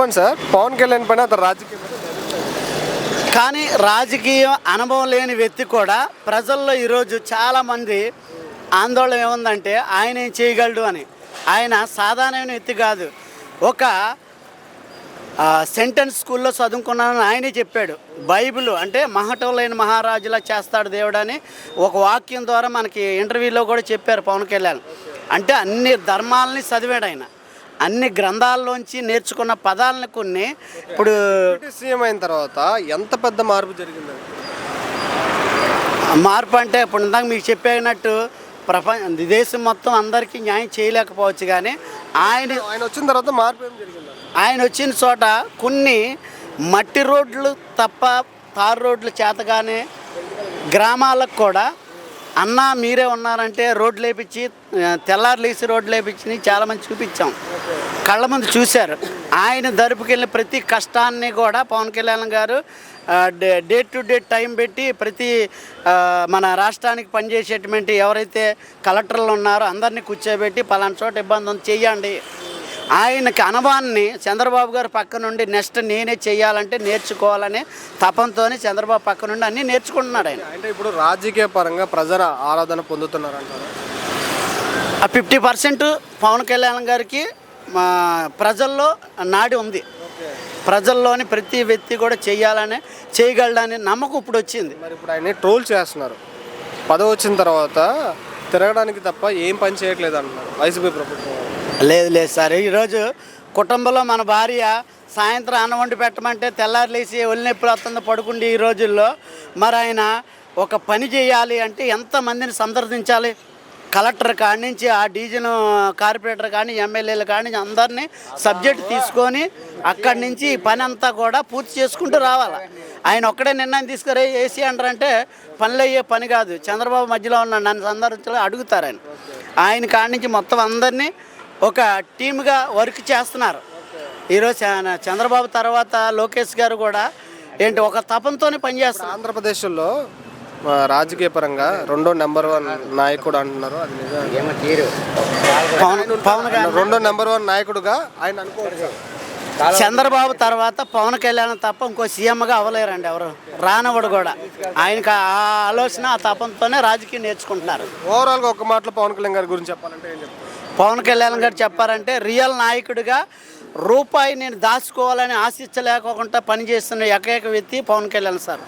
చెప్పండి సార్, పవన్ కళ్యాణ్ పైన అతను రాజకీయం కానీ రాజకీయ అనుభవం లేని వ్యక్తి కూడా ప్రజల్లో ఈరోజు చాలామంది ఆందోళన ఏముందంటే ఆయన ఏం చేయగలడు అని. ఆయన సాధారణమైన వ్యక్తి కాదు. ఒక సెంటెన్స్ స్కూల్లో చదువుకున్నానని ఆయనే చెప్పాడు. బైబిల్ అంటే మహటం లేని మహారాజులా చేస్తాడు దేవుడు అని ఒక వాక్యం ద్వారా మనకి ఇంటర్వ్యూలో కూడా చెప్పారు పవన్ కళ్యాణ్. అంటే అన్ని ధర్మాలని చదివాడు ఆయన, అన్ని గ్రంథాల్లోంచి నేర్చుకున్న పదాలను కొన్ని. ఇప్పుడు సీఎం అయిన తర్వాత ఎంత పెద్ద మార్పు జరిగిందండి? మార్పు అంటే ఇప్పుడు ఇందాక మీకు చెప్పినట్టు దేశం మొత్తం అందరికీ న్యాయం చేయలేకపోవచ్చు, కానీ ఆయన వచ్చిన తర్వాత మార్పు ఏం జరిగింది? ఆయన వచ్చిన చోట కొన్ని మట్టి రోడ్లు తప్ప తారు రోడ్లు చేతగానే గ్రామాలకు కూడా అన్నా మీరే ఉన్నారంటే రోడ్లు వేపించి తెల్లారు లేసి రోడ్లు వేపించి చాలామంది చూపించాం, కళ్ళ ముందు చూశారు. ఆయన దరుపుకెళ్ళిన ప్రతి కష్టాన్ని కూడా పవన్ కళ్యాణ్ గారు డే టు డే టైం పెట్టి ప్రతి మన రాష్ట్రానికి పనిచేసేటువంటి ఎవరైతే కలెక్టర్లు ఉన్నారో అందరినీ కూర్చోబెట్టి పలానా చోట ఇబ్బంది ఉంది చెయ్యండి. ఆయనకి అనుభవాన్ని చంద్రబాబు గారు పక్క నుండి నెక్స్ట్ నేనే చెయ్యాలంటే నేర్చుకోవాలని తపంతో చంద్రబాబు పక్క నుండి అన్నీ నేర్చుకుంటున్నాడు ఆయన. అంటే ఇప్పుడు రాజకీయ పరంగా ప్రజల ఆరాధన పొందుతున్నారంటారు. ఆ 50% పవన్ కళ్యాణ్ గారికి ప్రజల్లో నాడి ఉంది. ప్రజల్లోని ప్రతి వ్యక్తి కూడా చెయ్యాలని చేయగలడని నమ్మకం ఇప్పుడు వచ్చింది. మరి ఇప్పుడు ఆయన ట్రోల్ చేస్తున్నారు. పదవి వచ్చిన తర్వాత తిరగడానికి తప్ప ఏం పని చేయట్లేదు అంటున్నారు వైసీపీ ప్రభుత్వం. లేదు సార్, ఈరోజు కుటుంబంలో మన భార్య సాయంత్రం అన్నం వండి పెట్టమంటే తెల్లారి లేచి ఒళ్ళు నొప్పులు వస్తుంది పడుకుండి. ఈ రోజుల్లో మరి ఆయన ఒక పని చేయాలి అంటే ఎంతమందిని సందర్శించాలి? కలెక్టర్ కాడి నుంచి ఆ డివిజన్ కార్పొరేటర్ కానీ ఎమ్మెల్యేలు కాడి నుంచి అందరినీ సబ్జెక్ట్ తీసుకొని అక్కడి నుంచి ఈ పని అంతా కూడా పూర్తి చేసుకుంటూ రావాలి. ఆయన ఒక్కడే నిర్ణయం తీసుకుని ఏసీ అంటారంటే పనులు అయ్యే పని కాదు. చంద్రబాబు మధ్యలో ఉన్న నన్ను సందర్శించాలి అడుగుతారు ఆయన కాడి నుంచి మొత్తం అందరినీ ఒక టీమ్గా వర్క్ చేస్తున్నారు. ఈరోజు చంద్రబాబు తర్వాత లోకేష్ గారు కూడా ఏంటి ఒక తపంతోనే పనిచేస్తారు. ఆంధ్రప్రదేశ్లో రాజకీయ పరంగా రెండో నెంబర్ 1 నాయకుడు అంటున్నారు. అది పవన్ రెండో నెంబర్ 1 నాయకుడుగా ఆయన అనుకోవచ్చు. చంద్రబాబు తర్వాత పవన్ కళ్యాణ్ తప్ప ఇంకో సీఎంగా అవ్వలేరండి ఎవరు, రానవడు కూడా. ఆయనకు ఆ ఆలోచన ఆ తపంతోనే రాజకీయం నేర్చుకుంటున్నారు. ఓవరాల్గా ఒక మాటలో పవన్ కళ్యాణ్ గారి గురించి చెప్పాలంటే ఏం చెప్తారు? పవన్ కళ్యాణ్ గారు చెప్పారంటే రియల్ నాయకుడిగా రూపాయి నేను దాచుకోవాలని ఆశించలేకోకుండా పనిచేస్తున్న ఏకైక వ్యక్తి పవన్ కళ్యాణ్ సార్.